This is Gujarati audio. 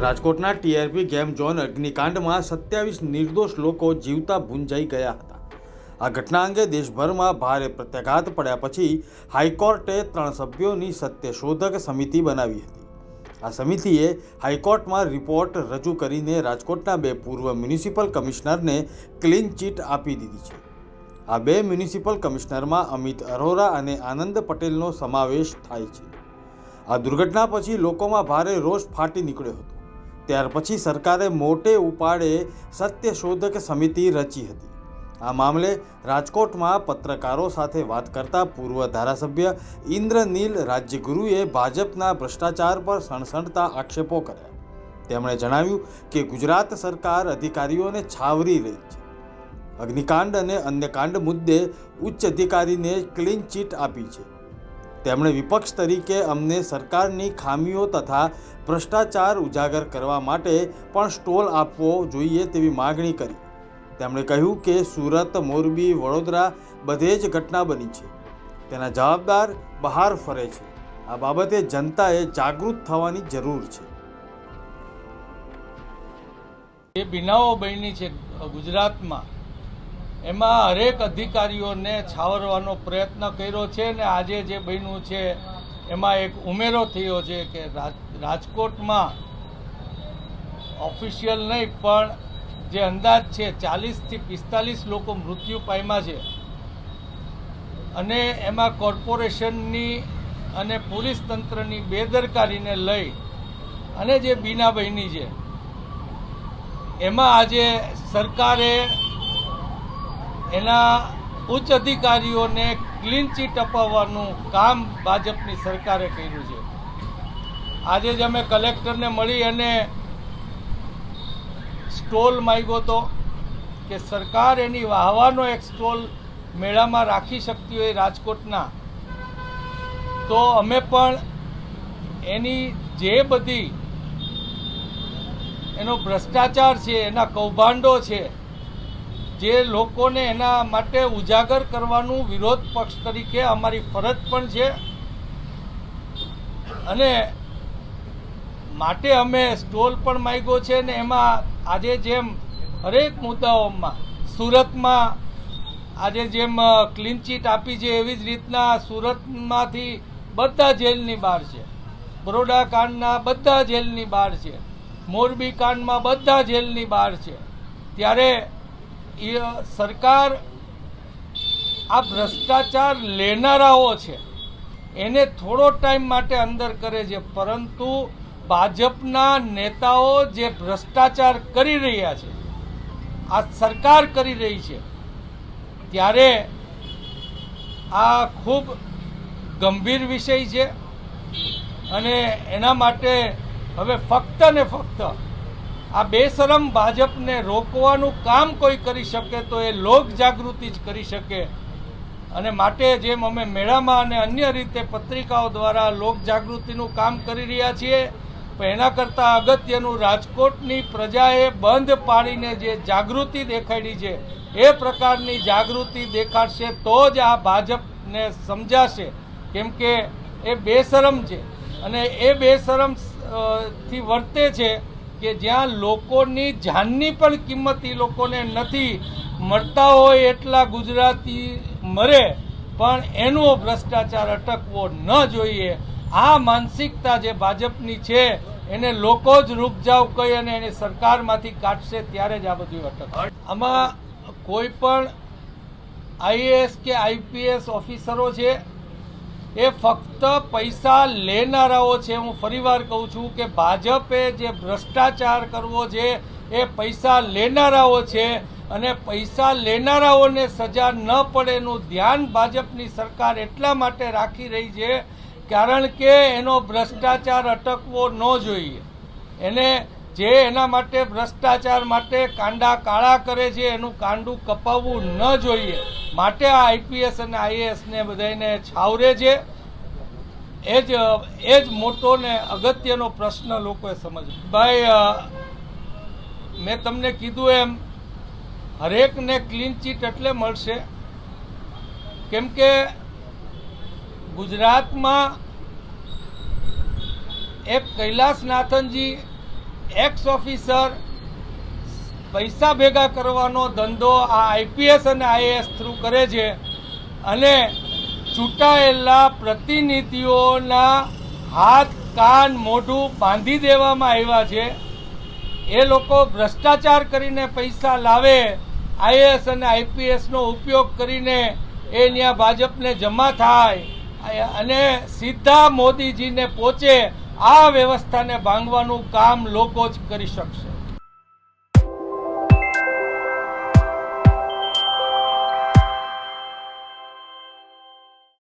રાજકોટના ટીઆરપી ગેમ ઝોન અગ્નિકાંડમાં 27 નિર્દોષ લોકો જીવતા ભૂંજાઈ ગયા હતા। આ ઘટના અંગે દેશભરમાં ભારે પ્રત્યાઘાત પડ્યા પછી હાઈકોર્ટે 3 સભ્યોની સત્યશોધક સમિતિ બનાવી હતી। આ સમિતિએ હાઈકોર્ટમાં રિપોર્ટ રજૂ કરીને રાજકોટના 2 પૂર્વ મ્યુનિસિપલ કમિશનરને ક્લીન ચીટ આપી દીધી છે। આ 2 મ્યુનિસિપલ કમિશનરમાં અમિત અરોરા અને આનંદ પટેલનો સમાવેશ થાય છે। આ દુર્ઘટના પછી લોકોમાં ભારે રોષ ફાટી નીકળ્યો હતો। ત્યાર પછી સરકારે મોટે ઉપાડે સત્યશોધક સમિતિ રચી હતી। આ મામલે રાજકોટમાં પત્રકારો સાથે વાત કરતા પૂર્વ ધારાસભ્ય ઇન્દ્રનીલ રાજ્યગુરુએ ભાજપના ભ્રષ્ટાચાર પર સણસણતા આક્ષેપો કર્યા। તેમણે જણાવ્યું કે ગુજરાત સરકાર અધિકારીઓને છાવરી રહી છે। અગ્નિકાંડ અને અન્ય કાંડ મુદ્દે ઉચ્ચ અધિકારીને ક્લીન ચીટ આપી છે। તેમણે વિપક્ષ તરીકે અમને સરકારની ખામીઓ તથા ભ્રષ્ટાચાર ઉજાગર કરવા માટે પણ સ્ટોલ આપવો જોઈએ તેવી માગણી કરી। તેમણે કહ્યું કે સુરત, મોરબી, વડોદરા બધે જ ઘટના બની છે। તેના જવાબદાર બહાર ફરે છે। આ બાબતે જનતાએ જાગૃત થવાની જરૂર છે। જે બનાવો બની છે ગુજરાતમાં, એમાં હરેક અધિકારીઓને છાવરવાનો પ્રયત્ન કર્યો છે ને આજે જે બન્યું છે એમાં એક ઉમેરો થયો છે કે રાજકોટમાં ઓફિશિયલ નહીં પણ જે અંદાજ છે 40 થી 45 લોકો મૃત્યુ પામ્યા છે અને એમાં કોર્પોરેશનની અને પોલીસ તંત્રની બેદરકારીને લઈ અને જે બીના બની છે એમાં આજે સરકારે એના ઉચ્ચ અધિકારીઓને ક્લીન ચીટ અપાવવાનું કામ ભાજપની સરકારે કર્યું છે। આજે જ અમે કલેક્ટરને મળી અને સ્ટોલ માંગ્યો હતો કે સરકાર એની વાહવાનો એક સ્ટોલ મેળામાં રાખી શકતી હોય રાજકોટના, તો અમે પણ એની જે બધી એનો ભ્રષ્ટાચાર છે, એના કૌભાંડો છે, જે લોકોને એના માટે ઉજાગર કરવાનું વિરોધ પક્ષ તરીકે અમારી ફરજ પણ છે અને માટે અમે સ્ટોલ પણ માંગ્યો છે ને એમાં આજે જેમ હરેક મુદ્દાઓમાં સુરતમાં આજે જેમ ક્લીન ચીટ આપી છે એવી જ રીતના સુરતમાંથી બધા જેલની બહાર છે, બરોડા કાંડના બધા જેલની બહાર છે, મોરબી કાંડમાં બધા જેલની બહાર છે। ત્યારે સરકાર આ ભ્રષ્ટાચાર લેનારાઓ છે એને થોડો ટાઈમ માટે અંદર કરે છે, પરંતુ ભાજપના નેતાઓ જે ભ્રષ્ટાચાર કરી રહ્યા છે, આ સરકાર કરી રહી છે, ત્યારે આ ખૂબ ગંભીર વિષય છે અને એના માટે હવે ફક્ત ને ફક્ત આ બેશરમ ભાજપને રોકવાનું કામ કોઈ કરી શકે તો એ લોક જાગૃતિ જ કરી શકે। અને માટે જેમ અમે મેળામાં અને અન્ય રીતે પત્રિકાઓ દ્વારા લોક જાગૃતિનું કામ કરી રહ્યા છીએ, પણ એના કરતાં અગત્યનું રાજકોટની પ્રજાએ બંધ પાડીને જે જાગૃતિ દેખાડી છે એ પ્રકારની જાગૃતિ દેખાડશે તો જ આ ભાજપને સમજાશે, કેમ કે એ બેશરમ છે અને એ બેશરમ થી વર્તે છે કે જ્યાં લોકોની જાનની પણ કિંમત એ લોકોને નથી, મરતા હોય એટલા ગુજરાતી મરે પણ એનો ભ્રષ્ટાચાર અટકવો ન જોઈએ। આ માનસિકતા જે ભાજપની છે એને લોકો જ રૂકજાવ કહી અને એને સરકારમાંથી કાઢશે ત્યારે જ આ બધું અટકશે। આમાં કોઈ પણ આઈએએસ કે આઈપીએસ ઓફિસરો છે એ ફક્ત પૈસા લેનારાઓ છે। હું ફરીવાર કહું છું કે ભાજપે જે ભ્રષ્ટાચાર કરવો છે એ પૈસા લેનારાઓ છે અને પૈસા લેનારાઓને સજા ન પડે એનું ધ્યાન ભાજપની સરકાર એટલા માટે રાખી રહી છે કારણ કે એનો ભ્રષ્ટાચાર અટકવો ન જોઈએ। એને જે એના માટે ભ્રષ્ટાચાર માટે કાંડા કાળા કરે છે એનું કાંડું કપાવવું ન જોઈએ, માટે આ આઈપીએસ અને આઈએએસને બધાને છાવરે છે। એ જ મોટો ને અગત્યનો પ્રશ્ન લોકોએ સમજવો। ભાઈ, મેં તમને કીધું એમ હરેકને ક્લીન ચીટ એટલે મળશે કેમ કે ગુજરાતમાં એક કૈલાસનાથનજી એક્સ ઓફિસર પૈસા ભેગા કરવાનો ધંધો આ આઈપીએસ અને આઈએએસ થ્રુ કરે છે અને ચૂંટાયેલા પ્રતિનિધિઓના હાથ કાન મોઢું બાંધી દેવામાં આવ્યા છે. એ લોકો ભ્રષ્ટાચાર કરીને પૈસા લાવે, આઈએએસ અને આઈપીએસનો ઉપયોગ કરીને એ ત્યાં ભાજપને જમા થાય અને સીધા મોદીજીને પહોંચે. આ વ્યવસ્થાને ભાંગવાનું કામ લોકો જ કરી શકશે.